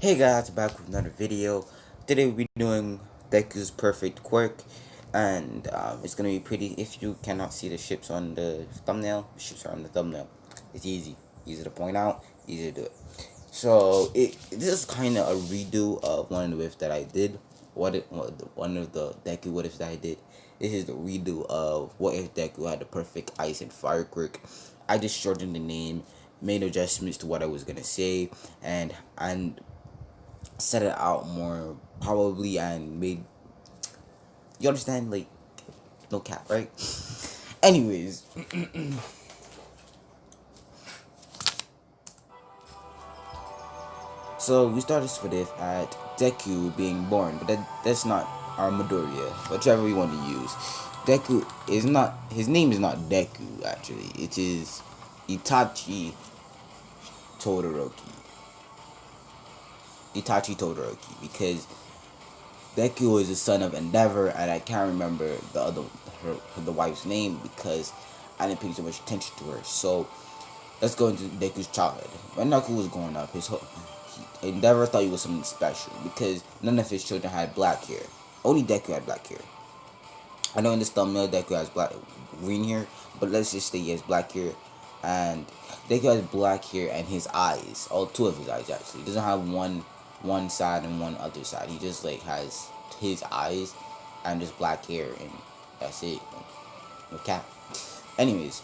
Hey guys, back with another video. Today we'll be doing Deku's perfect quirk, and it's gonna be pretty. If you cannot see the ships on the thumbnail, the ships are on the thumbnail. It's easy to point out, easy to do it. So this is kind of a redo of one of the whiffs that I did. One of the Deku what ifs that I did. This is the redo of what if Deku had the perfect ice and fire quirk. I just shortened the name, made adjustments to what I was gonna say, and set it out more probably and made you understand, like, no cap, right? Anyways, so we started Spadif at Deku being born, but that's not our Midoriya, whichever we want to use. Deku is not, his name is not Deku actually, it is Itachi Todoroki. Because Deku is the son of Endeavor, and I can't remember the wife's name because I didn't pay so much attention to her. So let's go into Deku's childhood. When Deku was growing up, Endeavor thought he was something special because none of his children had black hair. Only Deku had black hair. I know in this thumbnail Deku has green hair, but let's just say he has black hair. And Deku has black hair and his eyes, all two of his eyes actually. He doesn't have one side and one other side. He just like has his eyes and just black hair, and that's it. No cap. Anyways,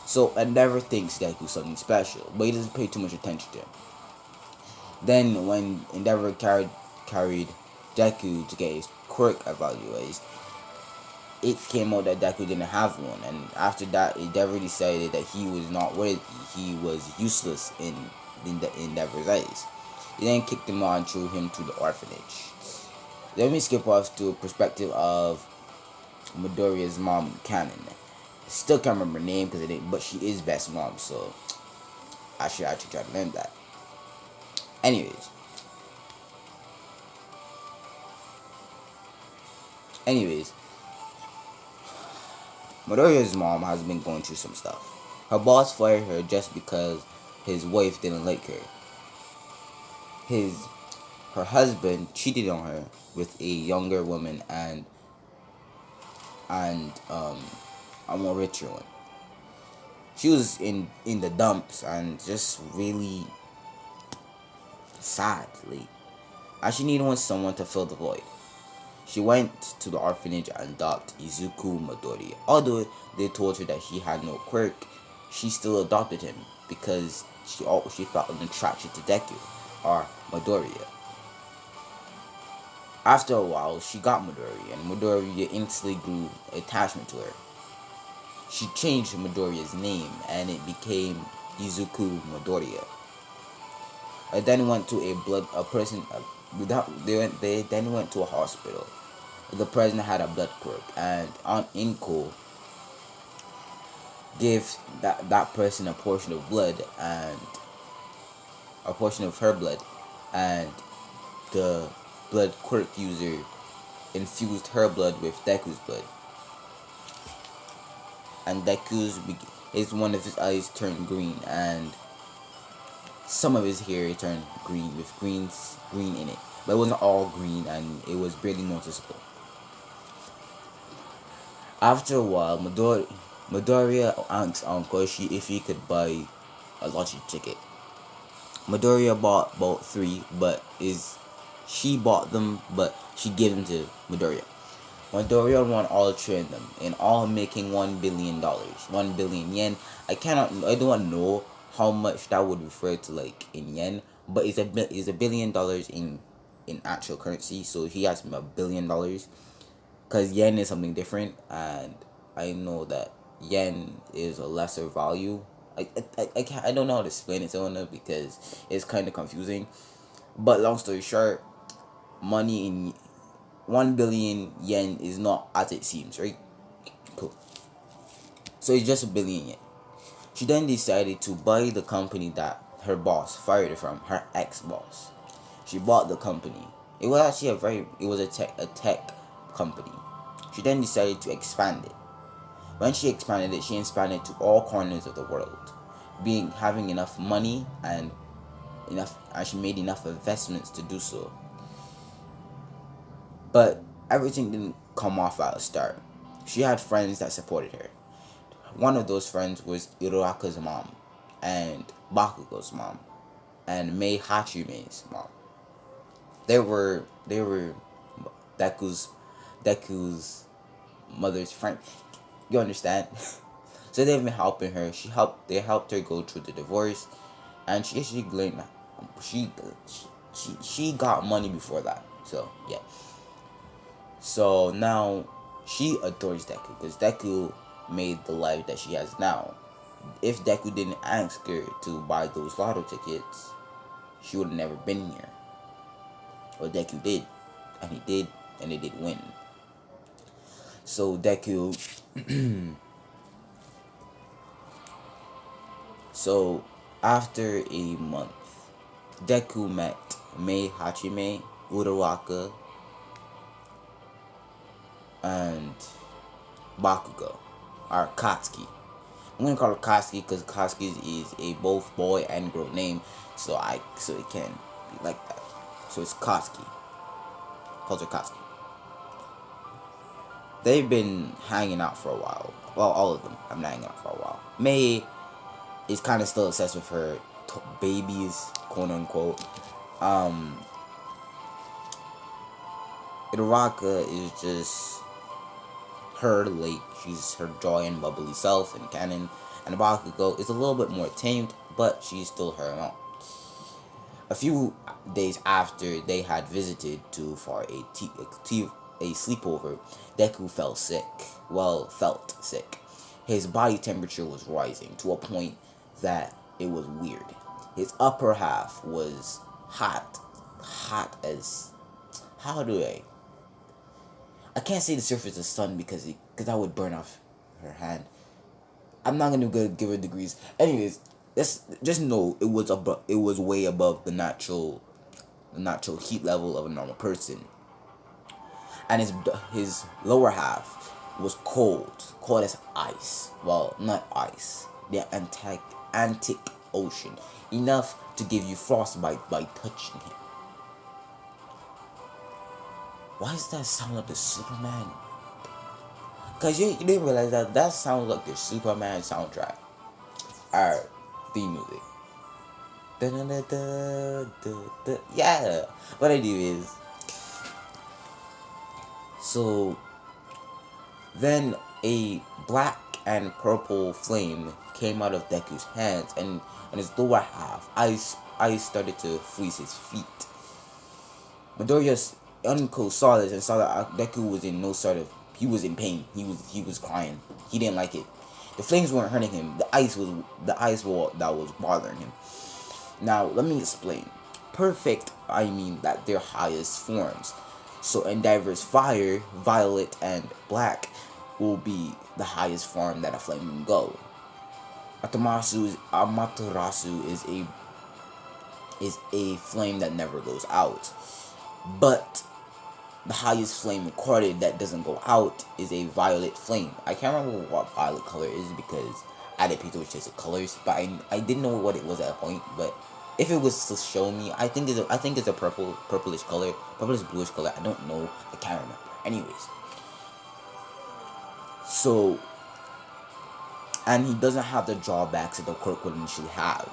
so Endeavor thinks Deku's something special, but he doesn't pay too much attention to him. Then when Endeavor carried Deku to get his quirk evaluated, it came out that Deku didn't have one, and after that, Endeavor decided that he was not worthy. He was useless in Endeavor's eyes. He then kicked him out and threw him to the orphanage. Let me skip off to a perspective of Midoriya's mom, Canon. Still can't remember her name because it didn't, but she is best mom, so I should actually try to learn that. Anyways, Midoriya's mom has been going through some stuff. Her boss fired her just because his wife didn't like her. Her husband cheated on her with a younger woman and a more richer one. She was in the dumps and just really sad. And she needed someone to fill the void. She went to the orphanage and adopted Izuku Midoriya. Although they told her that he had no quirk, she still adopted him because she felt an attraction to Deku, or Midoriya. After a while, she got Midoriya, and Midoriya instantly grew attachment to her. She changed Midoriya's name, and it became Izuku Midoriya. I then went to they then went to a hospital. The president had a blood quirk, and Aunt Inko gave that person a portion of blood, and a portion of her blood, and the blood quirk user infused her blood with Deku's blood, and one of his eyes turned green, and some of his hair turned green with green in it, but it wasn't all green, and it was barely noticeable. After a while, Midoriya asked Uncle if he could buy a lottery ticket. Midoriya bought about 3, she bought them, but she gave them to Midoriya. Midoriya won all 3 of them, in all making $1 billion. 1 billion yen. I don't know how much that would refer to, like, in yen, but it's $1 billion in actual currency, so he has $1 billion. Because yen is something different, and I know that yen is a lesser value. I don't know how to explain it to anyone because it's kind of confusing. But long story short, money in 1 billion yen is not as it seems, right? Cool. So it's just 1 billion yen. She then decided to buy the company that her boss fired her from, her ex-boss. She bought the company. It was actually a tech company. She then decided to expand it. When she expanded it to all corners of the world, having enough money and she made enough investments to do so. But everything didn't come off at the start. She had friends that supported her. One of those friends was Iruaka's mom, and Bakugo's mom, and Mei Hachime's mom. They were Deku's mother's friend. You understand? So they've been helping her. They helped her go through the divorce, and she got money before that. So yeah. So now she adores Deku because Deku made the life that she has now. If Deku didn't ask her to buy those lotto tickets, she would have never been here. Well, Deku did, and he did, and they did win. So Deku, so after a month, Deku met Mei Hachime, Uraraka, and Bakugo, or Katsuki. I'm gonna call her Katsuki because Katsuki is a both boy and girl name, so it can be like that. So it's Katsuki. Calls her Katsuki. They've been hanging out for a while. Well, all of them have been hanging out for a while. Mei is kind of still obsessed with her babies, quote unquote. Uraraka is just her she's her joy and bubbly self and canon, and Bakugo is a little bit more tamed, but she's still her own. A few days after they had visited for a sleepover, Deku felt sick. His body temperature was rising to a point that it was weird. His upper half was hot as, I can't say the surface of the sun because that would burn off her hand. I'm not gonna give her degrees. Anyways, just know it was way above the natural heat level of a normal person. And his lower half was cold as ice. Well, not ice, the Atlantic Ocean, enough to give you frostbite by touching him. Why does that sound like the Superman? Cause you didn't realize that sounds like the Superman soundtrack. Alright, theme music. Yeah. What I do is, so then a black and purple flame came out of Deku's hands, and his lower half, ice started to freeze his feet. Midoriya Unko saw this and saw that Deku was he was in pain. He was crying. He didn't like it. The flames weren't hurting him. The ice wall that was bothering him. Now let me explain. Perfect, I mean that they're highest forms. So in diverse fire, violet and black will be the highest form that a flame can go. Amaterasu is a flame that never goes out. But the highest flame recorded that doesn't go out is a violet flame. I can't remember what violet color is because I didn't pay too much attention to colors, but I didn't know what it was at a point. But if it was to show me, I think it's a purplish color, purplish bluish color. I don't know. I can't remember. Anyways, so, and he doesn't have the drawbacks that the quirk would initially have.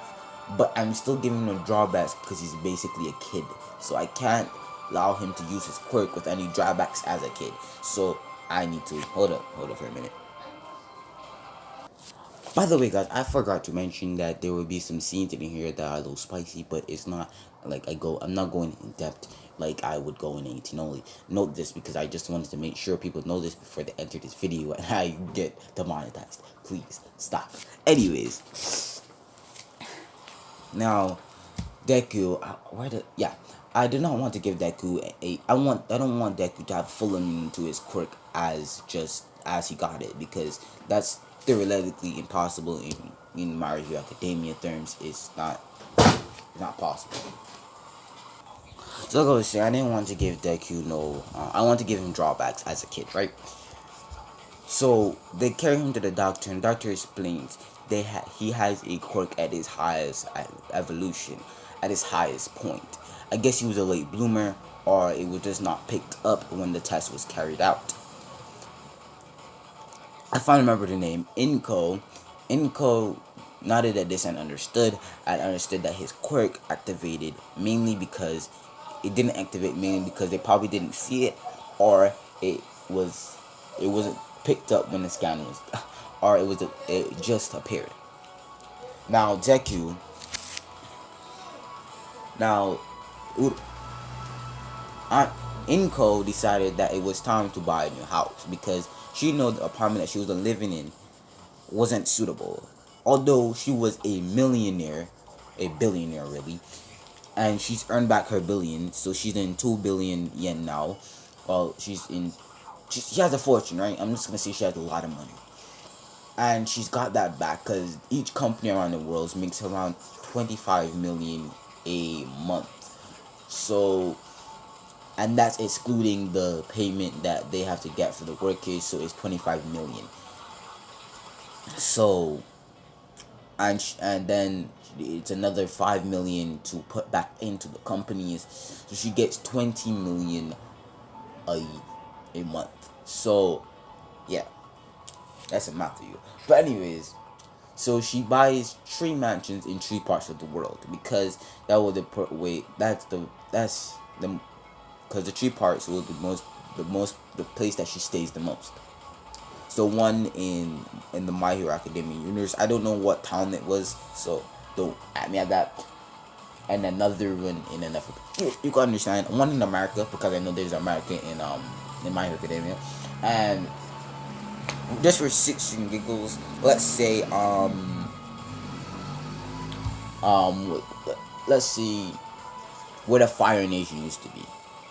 But I'm still giving him the drawbacks because he's basically a kid. So I can't allow him to use his quirk with any drawbacks as a kid. So I need to hold up for a minute. By the way, guys, I forgot to mention that there will be some scenes in here that are a little spicy, but it's not like I'm not going in depth like I would go in 18 only. Note this because I just wanted to make sure people know this before they enter this video and I get demonetized. Please stop. Anyways, now Deku, I do not want to give Deku I don't want Deku to have full immunity to his quirk as he got it, because that's theoretically impossible in My Hero Academia terms. It's not possible. So like I was saying, I didn't want to give Deku I want to give him drawbacks as a kid, right? So they carry him to the doctor, and the doctor explains he has a quirk at his highest evolution, at his highest point. I guess he was a late bloomer, or it was just not picked up when the test was carried out. I finally remember the name Inko. Inko, now that this I understood that his quirk activated mainly because it didn't activate mainly because they probably didn't see it, or it wasn't picked up when the scan was, or it just appeared. Now Deku, now Aunt Inko decided that it was time to buy a new house because she knew the apartment that she was living in wasn't suitable. Although she was a millionaire, a billionaire really, and she's earned back her billion, so she's in 2 billion yen now. Well, she has a fortune, right? I'm just gonna say she has a lot of money, and she's got that back because each company around the world makes around 25 million a month. So, and that's excluding the payment that they have to get for the workers, so it's 25 million. So, and then it's another 5 million to put back into the companies, so she gets 20 million a month. So yeah, that's a math for you. But anyways, so she buys 3 mansions in 3 parts of the world because that was the because the 3 parts were the place that she stays the most. So one in the My Hero Academia universe. I don't know what town it was, so don't at me at that. And another one in another. You can understand. One in America because I know there's America in My Hero Academia, and just for shits and giggles, let's say let's see where the Fire Nation used to be.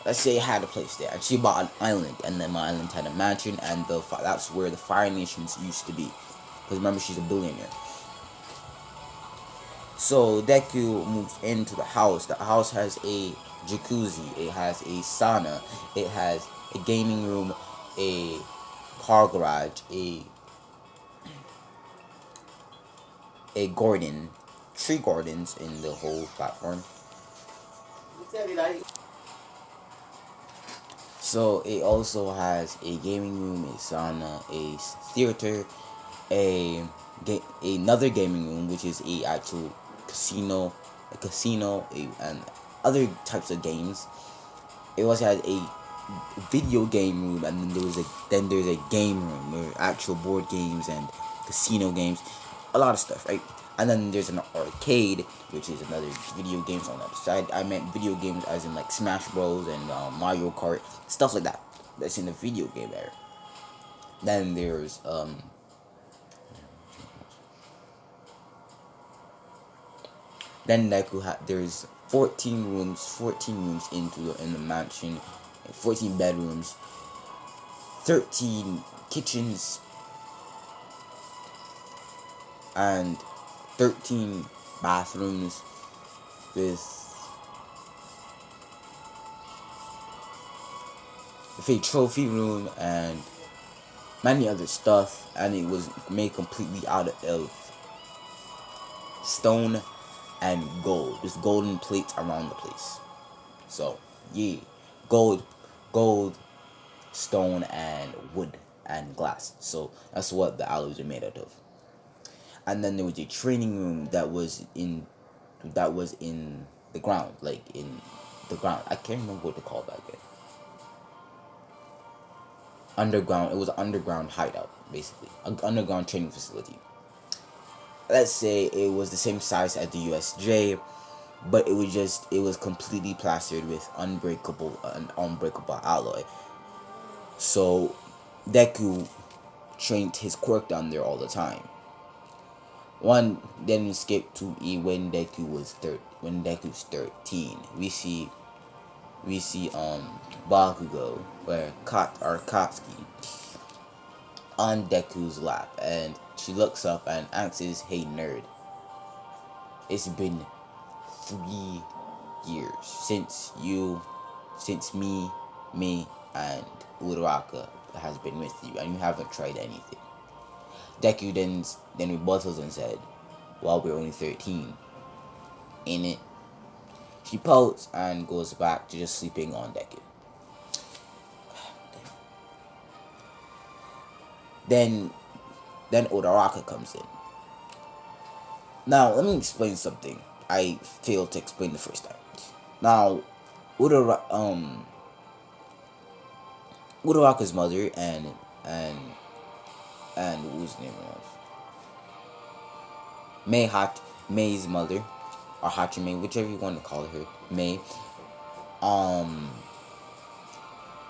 Let's say it had a place there, and she bought an island, and then my island had a mansion, and that's where the Fire Nations used to be. Because remember, she's a billionaire. So Deku moves into the house. The house has a jacuzzi, it has a sauna, it has a gaming room, a car garage, a garden, 3 gardens in the whole platform. So it also has a gaming room, a sauna, a theater, another gaming room, which is a actual casino, and other types of games. It also has a video game room, and then there's a game room where actual board games and casino games, a lot of stuff, right? And then there's an arcade, which is another video games on the other side. I meant video games as in like Smash Bros. And Mario Kart, stuff like that. That's in the video game area. Then there's then there's 14 rooms in the mansion, 14 bedrooms, 13 kitchens, and 13 bathrooms with a trophy room and many other stuff, and it was made completely out of stone and gold. There's golden plates around the place. So yeah, gold, stone, and wood and glass. So that's what the alloys are made out of. And then there was a training room that was in the ground, like in the ground. I can't remember what to call that again. Underground. It was an underground hideout, basically, an underground training facility. Let's say it was the same size as the USJ, but it was completely plastered with unbreakable alloy. So Deku trained his quirk down there all the time. One then we skip to when Deku's 13. We see Bakugo where Katsuki on Deku's lap, and she looks up and asks, "Hey nerd, it's been 3 years since me and Uraraka has been with you, and you haven't tried anything. Deku then rebuttals and said, "Well, we're only 13." In it, she pouts and goes back to just sleeping on Deku. Then Uraraka comes in. Now, let me explain something I failed to explain the first time. Now, Uraraka's mother and who's the name of May's mother, or Hachime, whichever you want to call her, May.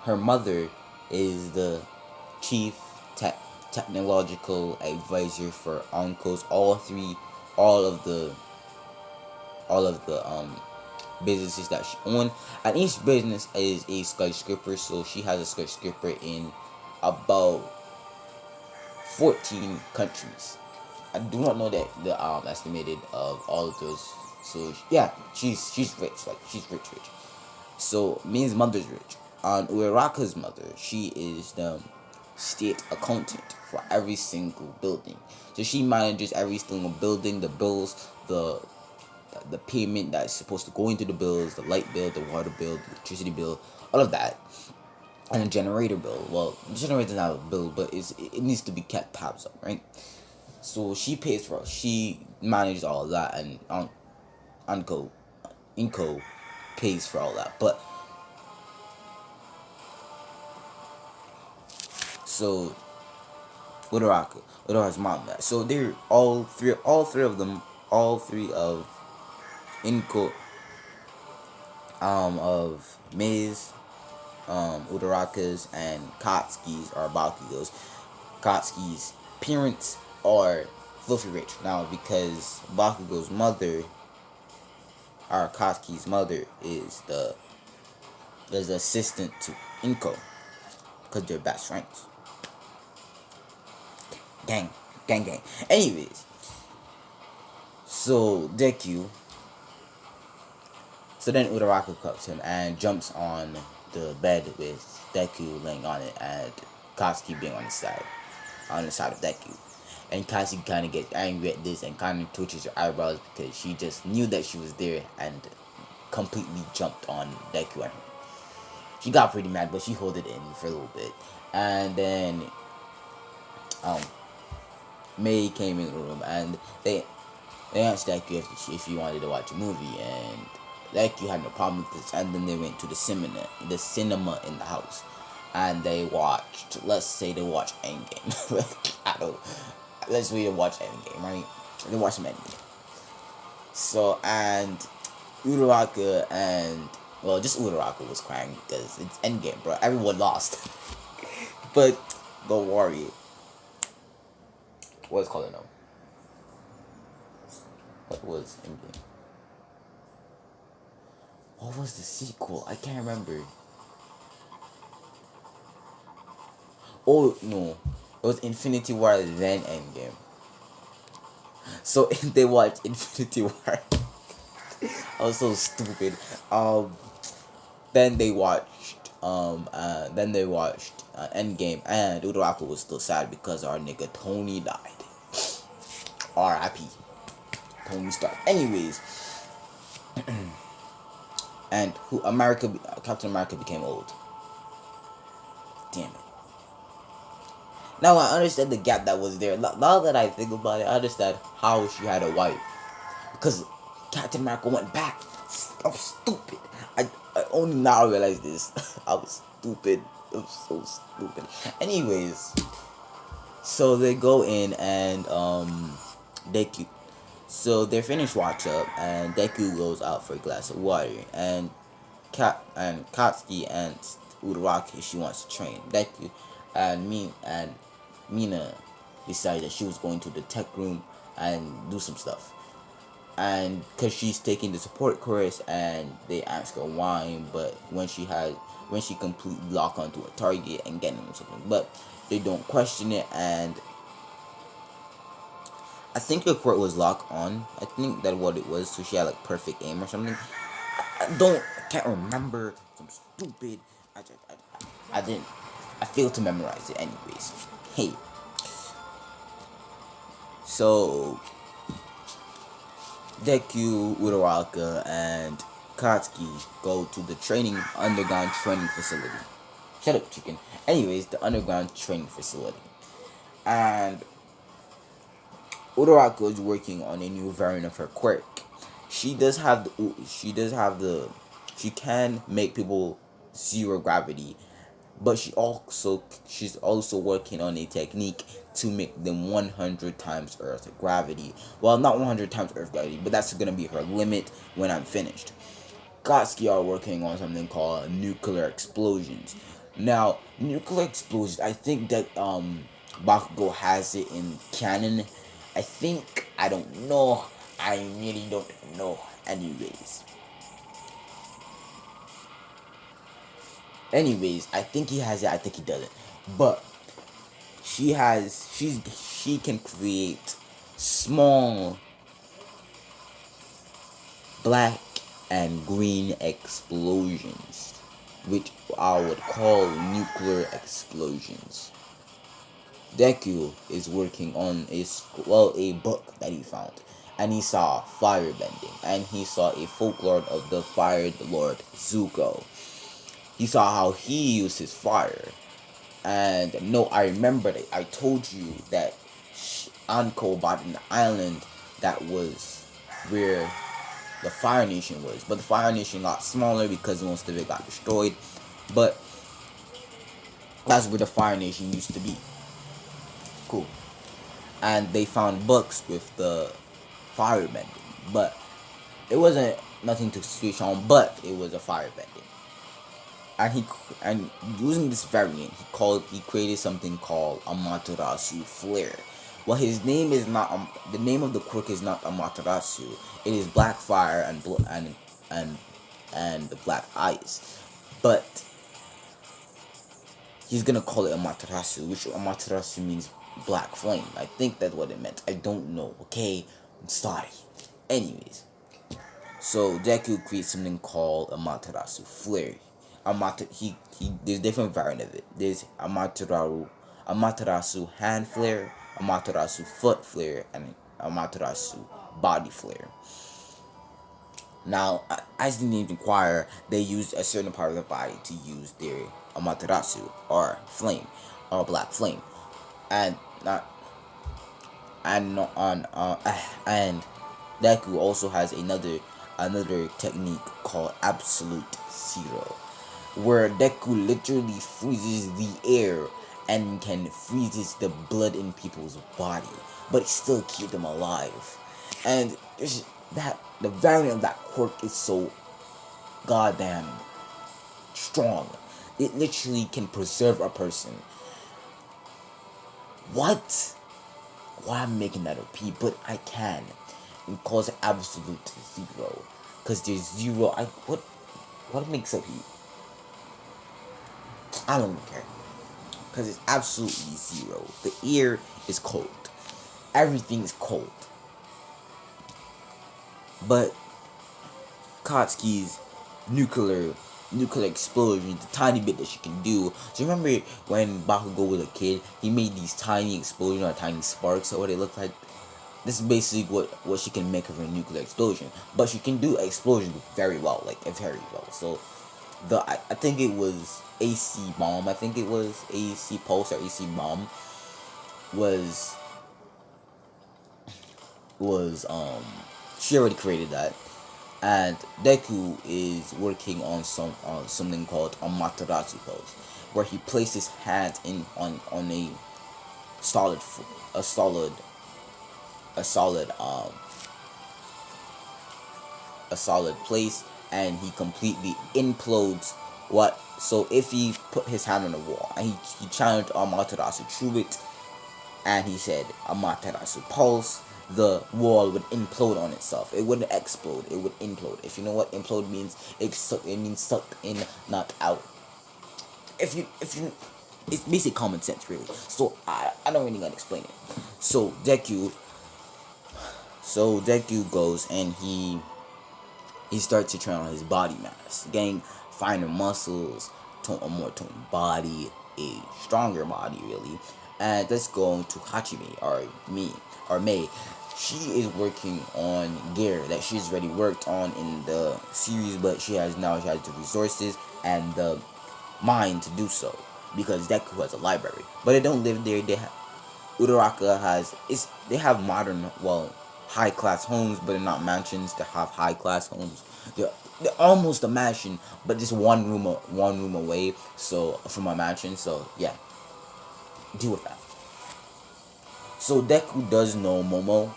Her mother is the chief technological advisor for Onko's all of the businesses that she owns, and each business is a skyscraper. So she has a skyscraper in about 14 countries. I do not know that the estimated of all of those. So yeah, she's rich, like she's rich. So Min's mother's rich. And Uraraka's mother, she is the state accountant for every single building. So she manages every single building, the bills, the payment that's supposed to go into the bills, the light bill, the water bill, the electricity bill, all of that, and a generator bill. Well, the generator doesn't have a bill, but it needs to be kept tabs on, right? So she pays for it. She manages all of that, and Inko pays for all that. But so Uraraka's mom that. So they're all three of Inko, of Maze, Uraraka's, and Katsuki's, or Bakugo's. Katsuki's parents are filthy rich now, because Bakugo's mother, or Katsuki's mother, is the assistant to Inko, because they're best friends. Gang. Anyways, so Deku. So then Uraraka cups him and jumps on the bed with Deku laying on it, and Katsuki being on the side of Deku. And Katsuki kind of gets angry at this and kind of twitches her eyebrows, because she just knew that she was there and completely jumped on Deku and her. She got pretty mad, but she held it in for a little bit. And then May came in the room, and they asked Deku if he wanted to watch a movie, and Deku had no problem with this. And then they went to the cinema in the house, and they watched. Let's say they watched Endgame. Let's say they watched Endgame, right? They watched some Endgame. So, and Uraraka just Uraraka was crying because it's Endgame, bro. Everyone lost, but don't worry. What's called now? What was Endgame? What was the sequel? I can't remember. Oh no, it was Infinity War, then Endgame. So they watched Infinity War. I was so stupid. Then they watched Endgame, and Uraraka was still sad because our nigga Tony died. R.I.P. Tony Stark. Anyways, and Captain America became old. Damn it. Now I understand the gap that was there. Now that I think about it, I understand how she had a wife, because Captain America went back. I was stupid. I only now realize this. I was stupid. I was so stupid. Anyways, so they go in, and Deku. So they're finished watch up, and Deku goes out for a glass of water, and Katsuki and Uraraka, she wants to train Deku, and Mina decided that she was going to the tech room and do some stuff. And because she's taking the support course, and they ask her why, but when she completely lock onto a target and get them something, but they don't question it. And I think her quirk was locked on. I think that's what it was. So she had like perfect aim or something. I can't remember. I'm stupid. I failed to memorize it anyways. Hey. So Deku, Uraraka, and Katsuki go to the underground training facility. Shut up, chicken. Anyways, the underground training facility. And Uraraka is working on a new variant of her quirk. She can make people zero gravity, but she's also working on a technique to make them 100 times Earth gravity. Well, not 100 times Earth gravity, but that's gonna be her limit when I'm finished. Katsuki are working on something called nuclear explosions. Now, nuclear explosions, I think that Bakugo has it in canon. I don't know. I really don't know. Anyways, I think he has it. I think he doesn't. But she can create small black and green explosions, which I would call nuclear explosions. Deku is working on a book that he found, and he saw fire bending, and he saw a folklore of the Fire Lord Zuko. He saw how he used his fire, and no, I remember that I told you that Anko bought an island that was where the Fire Nation was, but the Fire Nation got smaller because most of it got destroyed. But that's where the Fire Nation used to be. Cool. And they found books with the fire bending, but it wasn't nothing to switch on, but it was a fire bending. And using this variant, he created something called Amaterasu Flare. Well, his name is not the name of the quirk is not Amaterasu. It is Black Fire and the Black Ice, but he's gonna call it Amaterasu, which Amaterasu means Black Flame. I think that's what it meant. I don't know. Okay, I'm sorry. Anyways, so Deku creates something called Amaterasu Flare. There's different variant of it. There's Amaterasu Hand Flare, Amaterasu Foot Flare, and Amaterasu Body Flare. Now, as the names inquire, they use a certain part of the body to use their Amaterasu or flame or black flame, and Deku also has another technique called Absolute Zero, where Deku literally freezes the air and can freezes the blood in people's body, but still keep them alive. And the variant of that quirk is so goddamn strong. It literally can preserve a person. What? Why am I making that OP? But I can. It calls it Absolute Zero, because there's zero. What makes up heat? I don't care, because it's absolutely zero. The air is cold. Everything is cold. But Katsuki's nuclear explosion, the tiny bit that she can do. So remember when Bakugo was a kid, he made these tiny explosions or tiny sparks or what they look like. This is basically what she can make of her nuclear explosion. But she can do explosions very well, like very well. So I think it was AC bomb. I think it was AC pulse or AC bomb. She already created that. And Deku is working on something called Amaterasu pose, where he places hands on a solid place, and he completely implodes what. So if he put his hand on the wall and he challenged Amaterasu through it, and he said Amaterasu pulse, the wall would implode on itself. It wouldn't explode. It would implode. If you know what implode means, it means sucked in, not out. If you, it's basic common sense, really. So I don't really gotta explain it. So Deku goes and he starts to train on his body mass, getting finer muscles, a more toned body, a stronger body, really. And let's go to Hachime or Mei. She is working on gear that she's already worked on in the series, but she has the resources and the mind to do so because Deku has a library. But they don't live there. Uraraka they have modern, well, high class homes, but they're not mansions. They have high class homes. They're almost a mansion, but just one room away. So from a mansion. So yeah, deal with that. So Deku does know Momo,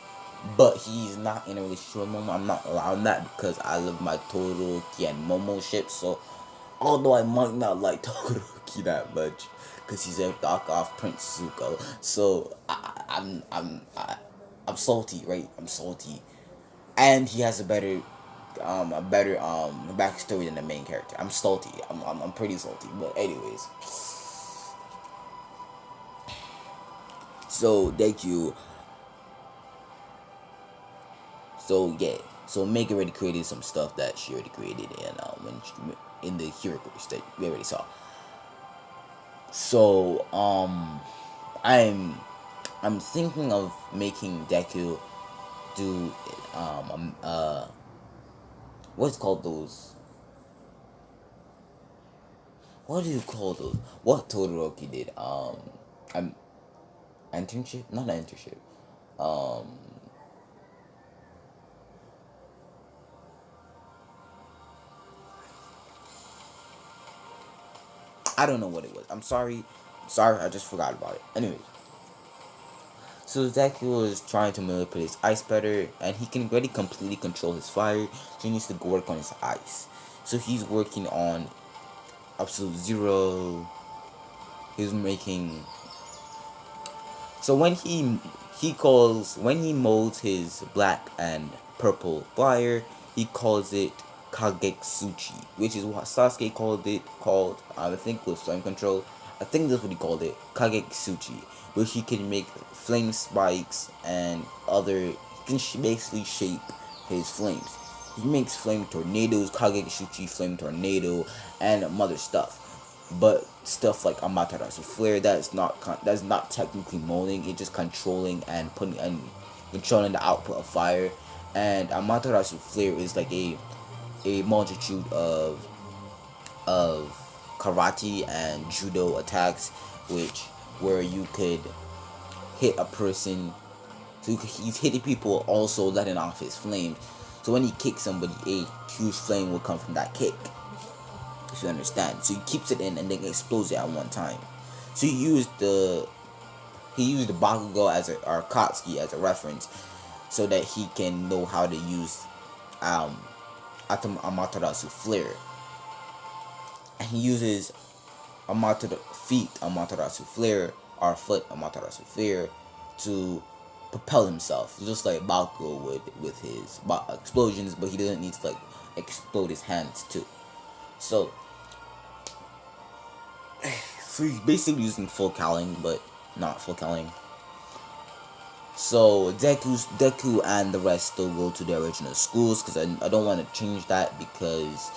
but he's not in a relationship with Momo. I'm not allowing that because I love my Todoroki and Momo ship. So although I might not like Todoroki that much, because he's a knockoff Prince Zuko. So I'm salty, right? I'm salty, and he has a better backstory than the main character. I'm salty. I'm pretty salty. But anyways, so thank you. So yeah, so Meg already created some stuff that she already created in the hero course that we already saw. So I'm thinking of making Deku do what's called those? What do you call those? What Todoroki did? I'm internship, not an internship. Um, I don't know what it was. I'm sorry. Sorry, I just forgot about it. Anyways, so Deku is trying to manipulate his ice better, and he can already completely control his fire. So he needs to go work on his ice. So he's working on Absolute Zero. He's making. So when he molds his black and purple fire, he calls it Kagetsuchi, which is what Sasuke called I think with flame control. I think that's what he called it, Kagetsuchi, which he can make flame spikes and other. He can basically shape his flames. He makes flame tornadoes, Kagetsuchi flame tornado, and other stuff. But stuff like Amaterasu flare, that's not technically molding. It's just controlling and controlling the output of fire. And Amaterasu flare is like a multitude of karate and judo attacks, where you could hit a person. So he's hitting people, also letting off his flames. So when he kicks somebody, a huge flame will come from that kick. If you understand. So he keeps it in and then explodes it at one time. So he used the Bakugo or Katsuki as a reference, so that he can know how to use Amaterasu flare. And he uses Amaterasu flare or foot Amaterasu flare to propel himself, just like Bakugo would with his explosions, but he doesn't need to like explode his hands too. So he's basically using full cowling, but not full cowling. So Deku and the rest still go to their original schools, because I don't want to change that, because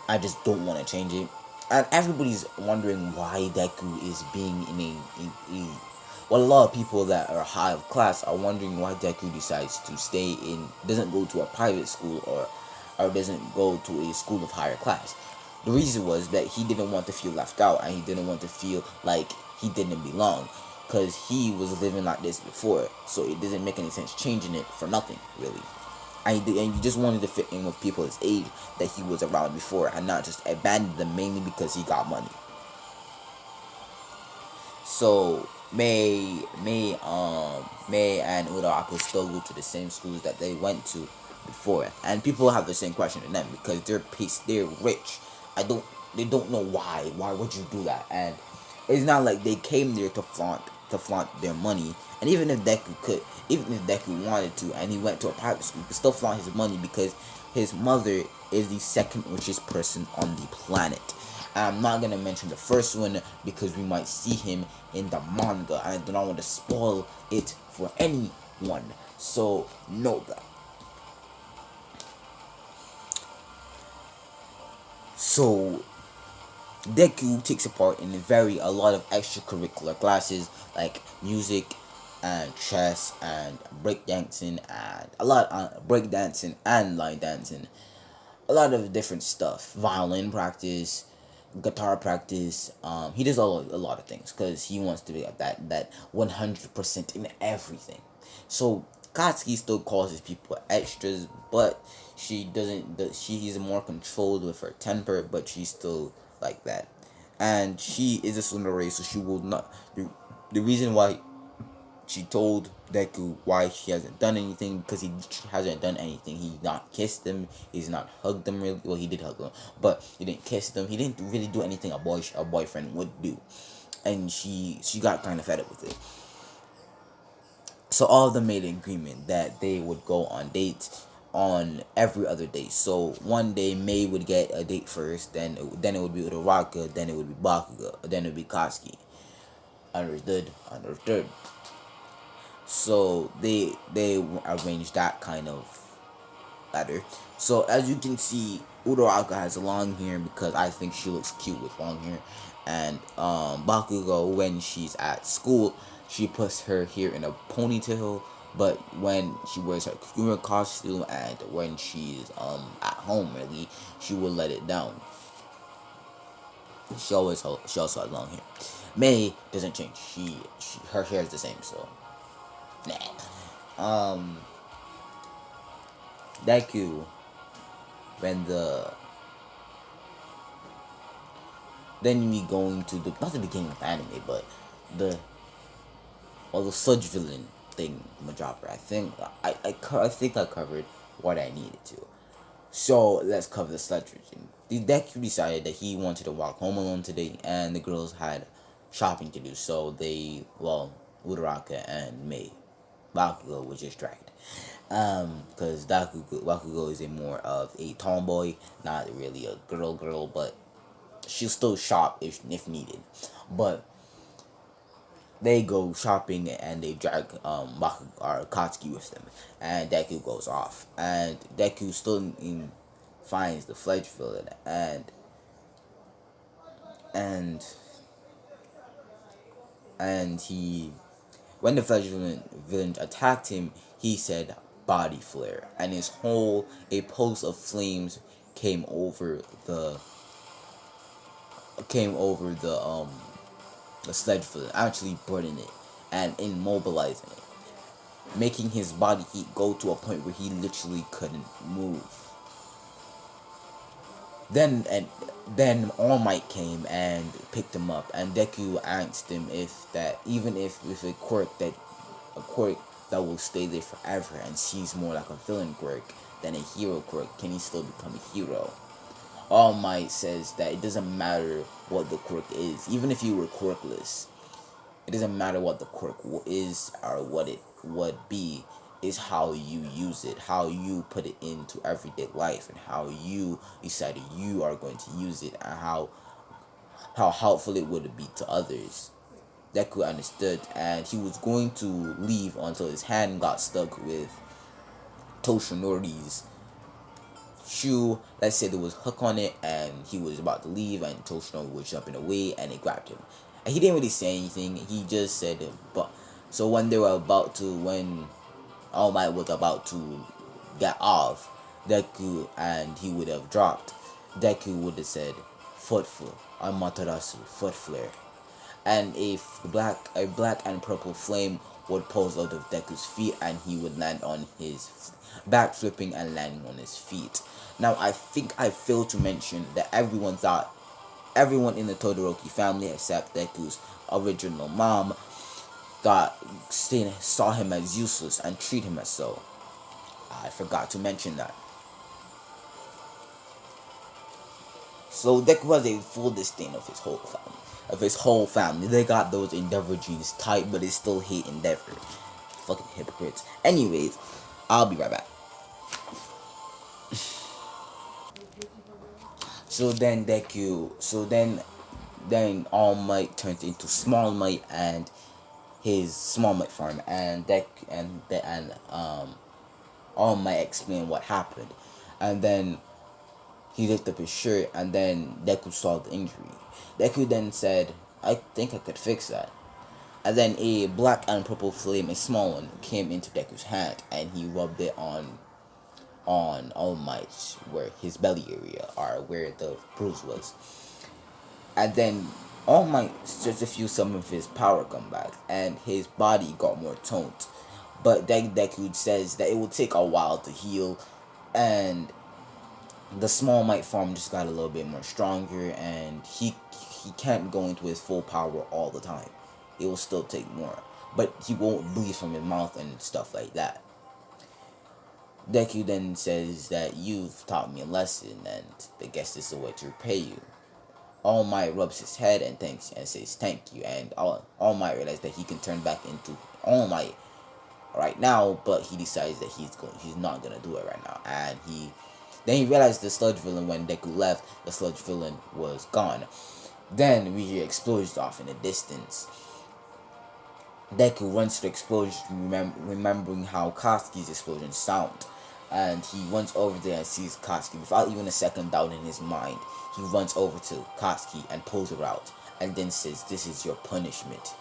I just don't want to change it. And everybody's wondering why Deku is being in a well, a lot of people that are high of class are wondering why Deku decides to doesn't go to a private school or doesn't go to a school of higher class. The reason was that he didn't want to feel left out, and he didn't want to feel like he didn't belong, because he was living like this before, so it doesn't make any sense changing it for nothing, really. And he just wanted to fit in with people his age that he was around before, and not just abandon them mainly because he got money. So May and Uraraka still go to the same schools that they went to before, and people have the same question to them because they're rich. They don't know why. Why would you do that? And it's not like they came there to flaunt their money. And even if Deku wanted to, and he went to a private school, he could still flaunt his money because his mother is the second richest person on the planet. And I'm not gonna mention the first one because we might see him in the manga, and I do not want to spoil it for anyone. So know that. So Deku takes a part in a lot of extracurricular classes like music and chess and breakdancing and a lot breakdancing and line dancing, a lot of different stuff, violin practice, guitar practice. He does a lot of things because he wants to be at that 100% in everything. So Katsuki still causes people extras, but she doesn't. She is more controlled with her temper, but she's still like that. And she is a Tsundere, so she will not. The reason why she told Deku why she hasn't done anything because he hasn't done anything. He not kissed them. He's not hugged them really. Well, he did hug them, but he didn't kiss them. He didn't really do anything a boyfriend would do, and she got kind of fed up with it. So all of them made an agreement that they would go on dates on every other day. So one day May would get a date first, then it would be Uraraka, then it would be Bakugo, then it would be Katsuki. Understood. Understood. So they arranged that kind of ladder. So as you can see, Uraraka has long hair because I think she looks cute with long hair. And Bakugo, when she's at school, she puts her hair in a ponytail. But when she wears her Kagura costume and when she's at home, really, she will let it down. She also has long hair. May doesn't change. She her hair is the same. So nah. Deku, when then we going to the not the beginning of the anime, but the the sludge villain thing, Majopper. I think I covered what I needed to. So let's cover the sludge villain. The Deku decided that he wanted to walk home alone today, and the girls had shopping to do. So Uraraka and Mei, Bakugo was just dragged. Because Bakugo is a more of a tomboy, not really a girl, but she'll still shop if needed. But they go shopping and they drag Katsuki with them, and Deku goes off, and Deku still finds the Fledge villain, and and he when the Fledge villain attacked him, he said body flare, and a pulse of flames came over the sledge villain, actually burning it and immobilizing it, making his body heat go to a point where he literally couldn't move. Then All Might came and picked him up, and Deku asked him if that even if with a quirk that will stay there forever and sees more like a villain quirk than a hero quirk, can he still become a hero? All Might says that it doesn't matter what the quirk is, even if you were quirkless. It doesn't matter what the quirk is or what it would be. Is how you use it, how you put it into everyday life, and how you decided you are going to use it, and how helpful it would be to others. Deku understood, and he was going to leave until his hand got stuck with Toshinori's shoe. Let's say there was a hook on it, and he was about to leave, and Toshinori was jumping away, and it grabbed him. And he didn't really say anything. He just said, "But." So when All Might was about to get off Deku, and he would have dropped, Deku would have said, "Foot flare, Amaterasu, foot flare," and a black and purple flame would pulse out of Deku's feet, and he would land on his back, flipping and landing on his feet. Now, I think I failed to mention that everyone in the Todoroki family, except Deku's original mom, saw him as useless and treat him as so. I forgot to mention that. So Deku has a full disdain of his whole family. They got those Endeavor genes tight, but they still hate Endeavor. Fucking hypocrites. Anyways, I'll be right back. So then All Might turns into Small Might and his Small Might farm, and All Might explain what happened, and then He lifted up his shirt, and then Deku saw the injury. Deku then said, I think I could fix that. And then a black and purple flame, a small one, came into Deku's hand, and he rubbed it on All Might, where his belly area, or where the bruise was. And then All Might started to feel some of his power come back, and his body got more toned. But Deku says that it will take a while to heal, and the small might form just got a little bit more stronger, and he can't go into his full power all the time. It will still take more, but he won't bleed from his mouth and stuff like that. Deku then says that you've taught me a lesson, and I guess this is a way to repay you. All Might rubs his head and thanks and says thank you, and All Might realizes that he can turn back into All Might right now, but he decides that he's not gonna do it right now, and he realized the sludge villain, when Deku left, the sludge villain was gone. Then we hear explosions off in the distance. Deku runs to the explosion, remembering how Katsuki's explosions sound, and he runs over there and sees Katsuki without even a second doubt in his mind. He runs over to Katsuki and pulls her out, and then says, "This is your punishment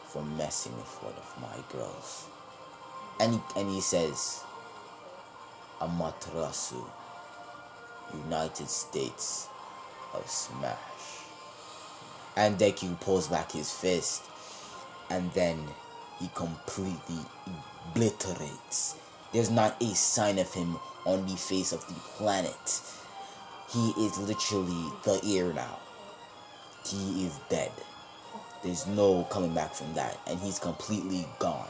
for messing with one of my girls." And he says, "Amaterasu, United States of Smash." And Deku pulls back his fist, and then he completely obliterates. There's not a sign of him on the face of the planet. He is literally the air now. He is dead. There's no coming back from that, and he's completely gone.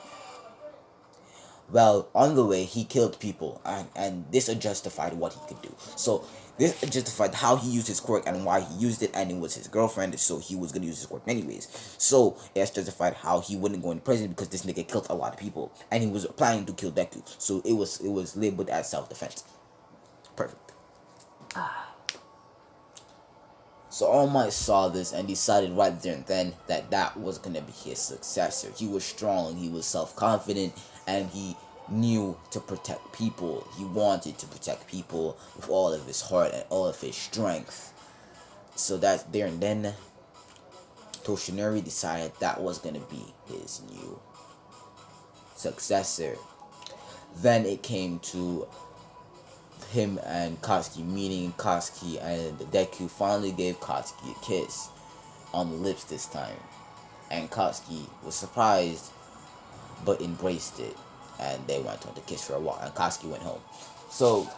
Well, on the way, he killed people, and this justified what he could do. So, this justified how he used his quirk and why he used it, and it was his girlfriend, so he was going to use his quirk anyways. So, it justified how he wouldn't go into prison, because this nigga killed a lot of people, and he was planning to kill Deku. So, it was labeled as self-defense. Perfect. So All Might saw this and decided right there and then that was going to be his successor. He was strong, he was self-confident, and he knew to protect people. He wanted to protect people with all of his heart and all of his strength. So that's there and then Toshinori decided that was going to be his new successor. Then it came to him and Katsuki meeting. Katsuki and Deku finally gave Katsuki a kiss on the lips this time, and Katsuki was surprised but embraced it, and they went on to kiss for a while, and Katsuki went home. So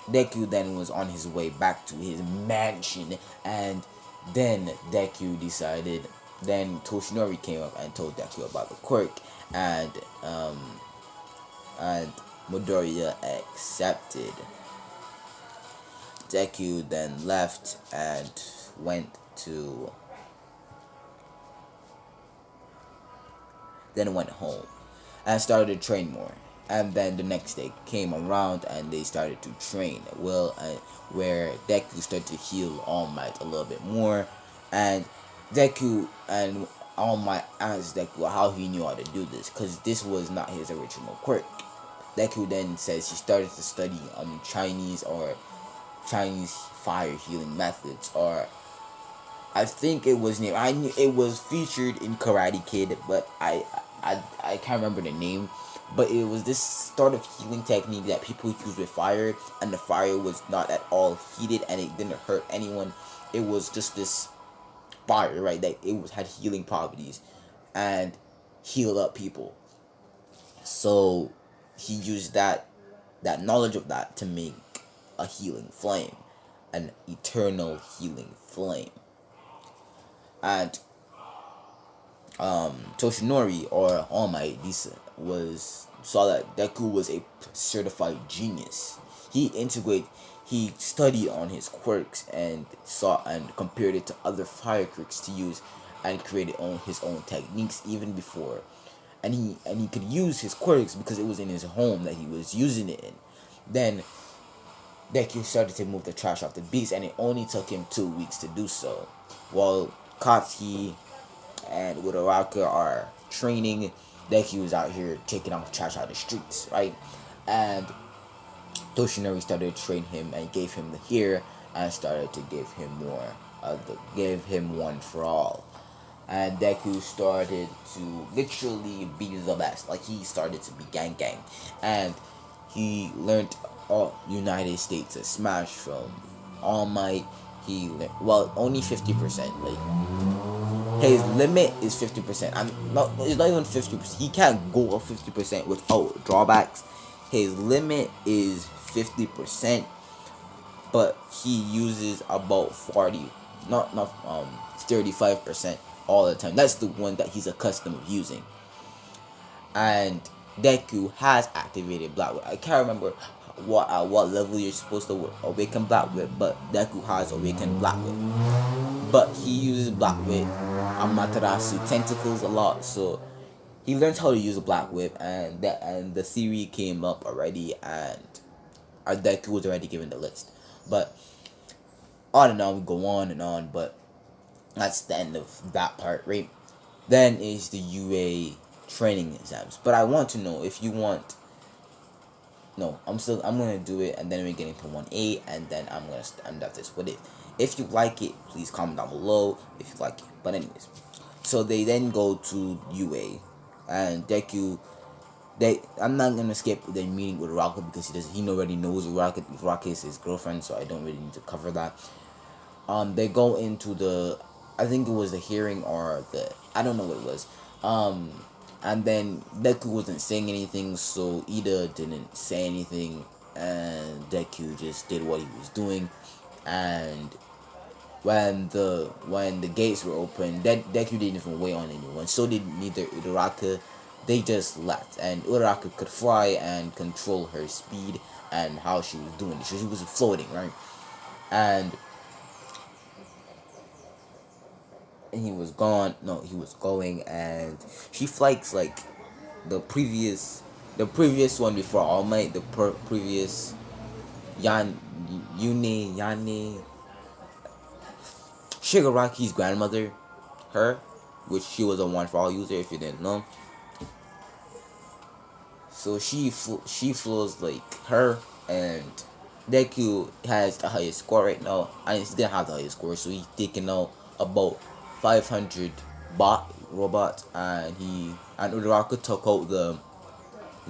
Deku then was on his way back to his mansion, and then Toshinori came up and told Deku about the quirk, and Midoriya accepted. Deku then left and went home and started to train more. And then the next day came around and they started to train. Where Deku started to heal All Might a little bit more, and Deku and All Might asked Deku how he knew how to do this, because this was not his original quirk. Deku then says he started to study Chinese fire healing methods, or I think it was named. I knew it was featured in Karate Kid, but I can't remember the name. But it was this sort of healing technique that people use with fire, and the fire was not at all heated, and it didn't hurt anyone. It was just this fire, right? That had healing properties, and healed up people. So he used that knowledge of that to make a healing flame, an eternal healing flame. And Toshinori, or All Might, saw that Deku was a certified genius. He studied on his quirks and compared it to other fire quirks to use, and created his own techniques even before. And he could use his quirks because it was in his home that he was using it in. Then Deku started to move the trash off the beach, and it only took him 2 weeks to do so. While Katsuki and Uraraka are training, Deku is out here taking out trash out of the streets, right? And Toshinori started to train him and gave him the hair and started to give him more, gave him one for all. And Deku started to literally be the best. Like, he started to be gang gang, and he learned all United States of Smash from All Might. He learned, well, only 50%. Like, his limit is 50%. It's not even 50%. He can't go up 50% without drawbacks. His limit is 50%, but he uses about 40, not 35% all the time. That's the one that he's accustomed to using. And Deku has activated Black Whip. I can't remember what level you're supposed to awaken Black Whip, but Deku has awakened Black Whip. But he uses Black Whip Amaterasu tentacles a lot, so he learns how to use a Black Whip, and the theory came up already, and our Deku was already given the list. But on and on, we go on and on, but that's the end of that part, right? Then is the UA training exams. But I want to know if you want. No, I'm gonna do it, and then we get into 1A, and then I'm gonna end up this with it. If you like it, please comment down below if you like it. But anyways, so they then go to UA, and Deku. I'm not gonna skip the meeting with Rocket because he already knows Rocket is his girlfriend, so I don't really need to cover that. They go into I think it was the hearing, or I don't know what it was. And then Deku wasn't saying anything, so Ida didn't say anything, and Deku just did what he was doing. And when the gates were open, Deku didn't even wait on anyone. So did neither Uraraka. They just left, and Uraraka could fly and control her speed and how she was doing it. She was floating, right? And he was gone. No, he was going, and she flies like the previous one before All Might, the previous Yane Shigaraki's grandmother, her, which she was a one for all user if you didn't know. So she flows like her, and Deku has the highest score right now. And he's gonna have the highest score, so he's taking out about 500 robots, and Uraraka took out the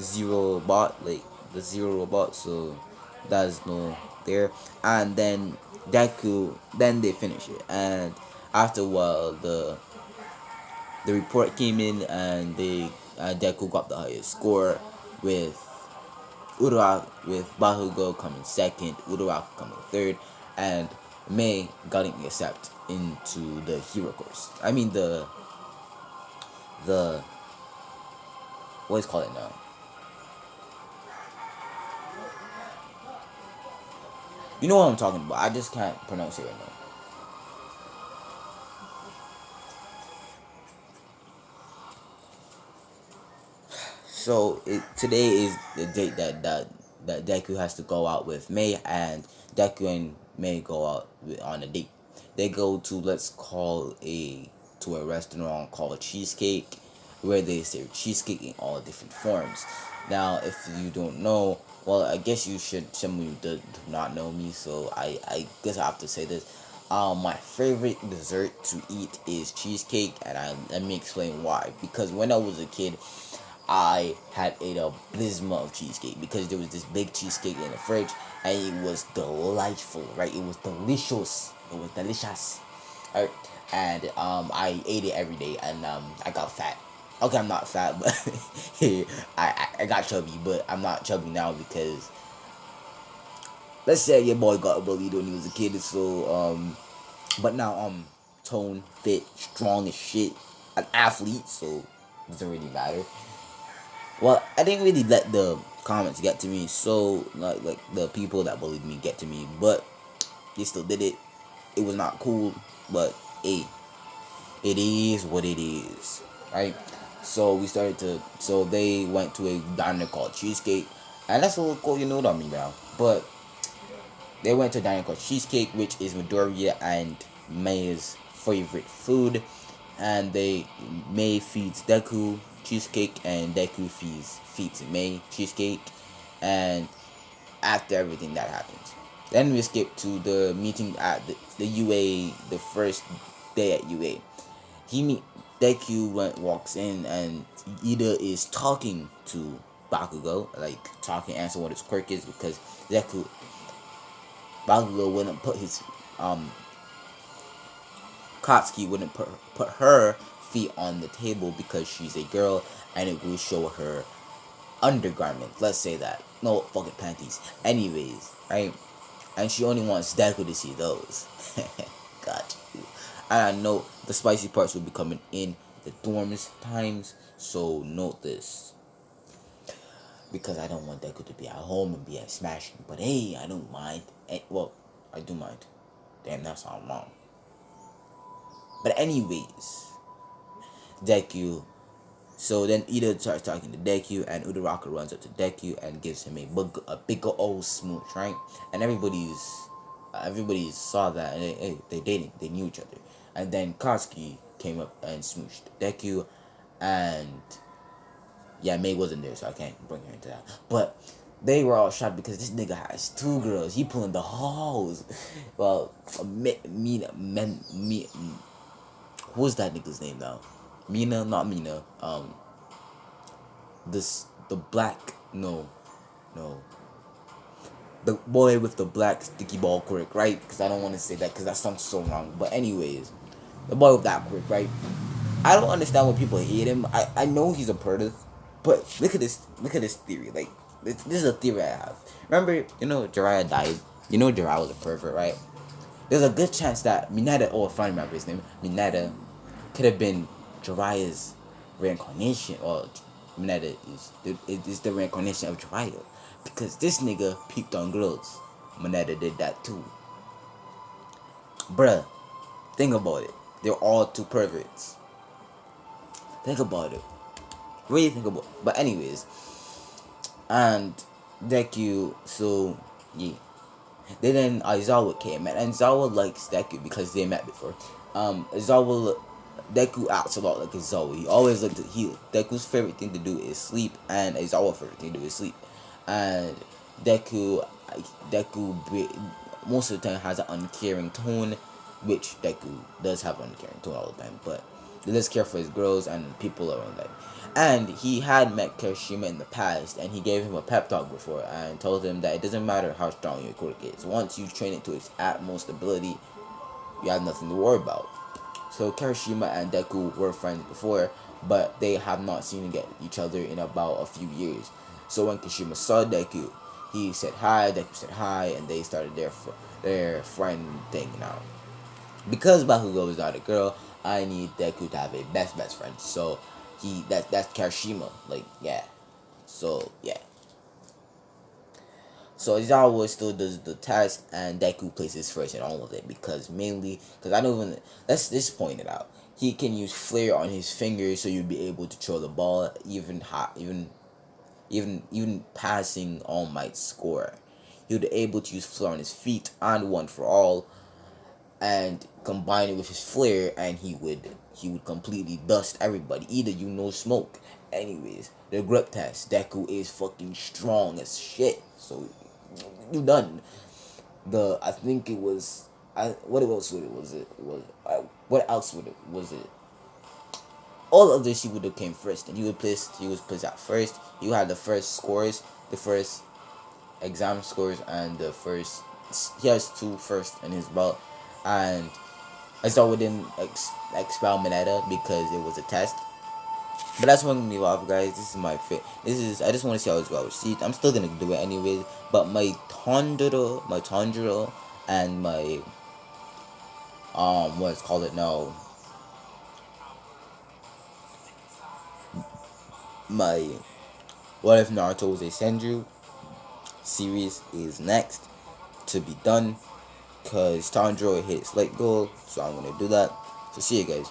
zero robot, so that's no there. And then Deku, then they finish it, and after a while the report came in, and Deku got the highest score, with Bakugo coming second, Uraraka coming third, and May getting accepted into the hero course. I mean the what is called it now? You know what I'm talking about. I just can't pronounce it right now. So today is the date that Deku has to go out with May, and Deku and May go out on a date. They go to, let's call a restaurant called Cheesecake, where they serve cheesecake in all different forms. Now, if you don't know, well, I guess you should. Some of you do not know me, so I guess I have to say this. My favorite dessert to eat is cheesecake, and let me explain why. Because when I was a kid, I had ate a blisma of cheesecake, because there was this big cheesecake in the fridge, and it was delightful, right? It was delicious. Right? And I ate it every day, and I got fat. Okay, I'm not fat, but I got chubby, but I'm not chubby now because, let's say your boy got bullied when he was a kid, so but now I'm toned, fit, strong as shit, an athlete, so it doesn't really matter. Well, I didn't really let the comments get to me, so like the people that bullied me get to me, but they still did it. It was not cool, but hey, it is what it is, right? So they went to a diner called Cheesecake, and that's a little cool, you know what I mean now. But they went to a diner called Cheesecake, which is Midoriya and May's favorite food, and May feeds Deku cheesecake, and Deku feeds May cheesecake, and after everything that happens. Then we skip to the meeting at the UA, the first day at UA. He meet Deku walks in, and Ida is talking to Bakugo, like talking, answering what his quirk is, because Bakugo wouldn't put his Katsuki wouldn't put her feet on the table because she's a girl, and it will show her undergarments. Let's say that. No fucking panties. Anyways, right? And she only wants Deku to see those. Got you. And I know the spicy parts will be coming in the dorms times, so note this. Because I don't want Deku to be at home and be at smashing. But hey, I don't mind. Well, I do mind. Damn, that's all wrong. But anyways, Deku. So then Ida starts talking to Deku, and Uraraka runs up to Deku and gives him a big old smooch, right? And everybody saw that, and they dated, they knew each other. And then Katsuki came up and smooched Deku, and yeah, May wasn't there, so I can't bring her into that. But they were all shocked because this nigga has 2 girls. He pulling the hoes. Well, who's that nigga's name now? Mina, not Mina. The black, no. The boy with the black sticky ball quirk, right? Because I don't want to say that because that sounds so wrong. But anyways, the boy with that quirk, right? I don't understand why people hate him. I know he's a pervert, but look at this theory. Like, this is a theory I have. Remember, Jiraiya died. Jiraiya was a pervert, right? There's a good chance that Mineta, I finally remember his name, Mineta, could have been Jiraiya's reincarnation, or Mineta is the reincarnation of Jiraiya, because this nigga peeped on girls. Mineta did that too. Bruh, think about it. They're all 2 perverts. Think about it. Really think about it. But anyways, and Deku, so yeah. Then Aizawa came, and Aizawa likes Deku because they met before. Deku acts a lot like Aizawa. He always looked at Deku's favorite thing to do is sleep, and Aizawa's favorite thing to do is sleep. And Deku most of the time has an uncaring tone, which Deku does have an uncaring tone all the time, but he does care for his girls and people around them. And he had met Kirishima in the past, and he gave him a pep talk before and told him that it doesn't matter how strong your quirk is. Once you train it to its utmost ability, you have nothing to worry about. So Kirishima and Deku were friends before, but they have not seen each other in about a few years. So when Kirishima saw Deku, he said hi, Deku said hi, and they started their friend thing now. Because Bakugo is not a girl, I need Deku to have a best friend. So that's Kirishima. Like, yeah. So yeah. So Aizawa still does the task, and Deku places first in all of it because I don't even, let's just point it out. He can use flare on his fingers, so you'd be able to throw the ball even passing All Might's score. He would be able to use flare on his feet and One for All, and combine it with his flare, and he would completely dust everybody. Either smoke. Anyways, the grip test. Deku is fucking strong as shit. So you done. What else was it? All of this he would have came first, and he was placed at first. You had the first scores, the first exam scores, and he has 2 first in his belt. And I saw we didn't expel Mineta because it was a test. But that's one me off, guys. This is my fit. I just want to see how it's going with Seed. I'm still gonna do it anyways. But my Tanjiro, and my what's called it now. My What If Naruto Was a Senju series is next to be done, because Tanjiro hit its late goal, so I'm gonna do that. So see you guys.